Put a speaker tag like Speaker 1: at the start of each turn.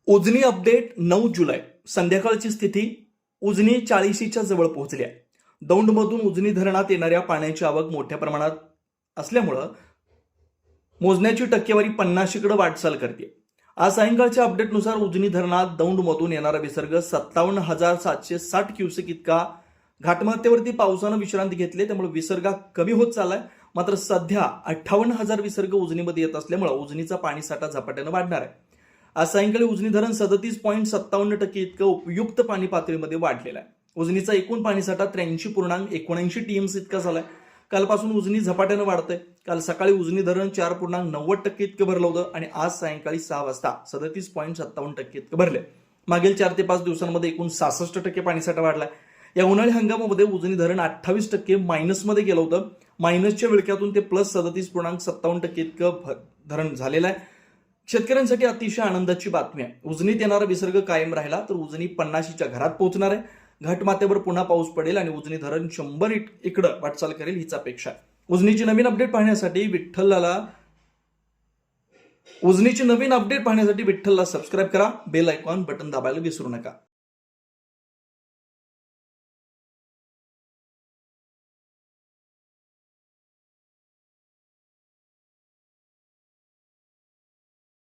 Speaker 1: Ujani update 9 जुलै संध्याकाळची स्थिती. उजनी 40च्या जवळ पोहोचली आहे. दौंडमधून उजनी धरणात येणाऱ्या पाण्याची आवक मोठ्या प्रमाणात असल्यामुळं मोजण्याची टक्केवारी 50कडे वाटचाल करते. आज सायंकाळच्या अपडेटनुसार उजनी धरणात दौंडमधून येणारा विसर्ग 57,760 क्युसेक इतका. घाटमाथ्यावरती पावसानं विश्रांती घेतली, त्यामुळे विसर्ग कमी होत चाललाय. मात्र सध्या 58,000 विसर्ग उजनीमध्ये येत असल्यामुळे उजनीचा पाणीसाठा झपाट्यानं वाढणार आहे. आज सायंकाळी उजनी धरण 37.57% इतकं उपयुक्त पाणी पातळीमध्ये वाढलेलं आहे. उजनीचा एकूण पाणीसाठा 83.79 टीएमसी इतका झालाय. कालपासून उजनी झपाट्यानं वाढतंय. काल सकाळी उजनी धरण 4.90% इतकं भरलं होतं आणि आज सायंकाळी 6 वाजता 37.57% इतकं भरलंय. मागील 4 ते 5 दिवसांमध्ये एकूण 66% पाणीसाठा वाढलाय. या उन्हाळी हंगामामध्ये उजनी धरण 28% मायनसमध्ये गेलं होतं. मायनसच्या विळख्यातून ते प्लस 37.57% इतकं धरण झालेलं आहे. शेतकऱ्यांसाठी अतिशय आनंदाची बातमी आहे. उजनीत येणारा विसर्ग कायम राहिला तर उजनी 50च्या घरात पोहोचणार आहे. घाटमाथ्यावर पुन्हा पाऊस पडेल आणि उजनी धरण 100 इकडं वाटचाल करेल हीच अपेक्षा आहे. उजनीची नवीन अपडेट पाहण्यासाठी विठ्ठलला सबस्क्राईब करा. बेल आयकॉन बटन दाबायला विसरू नका.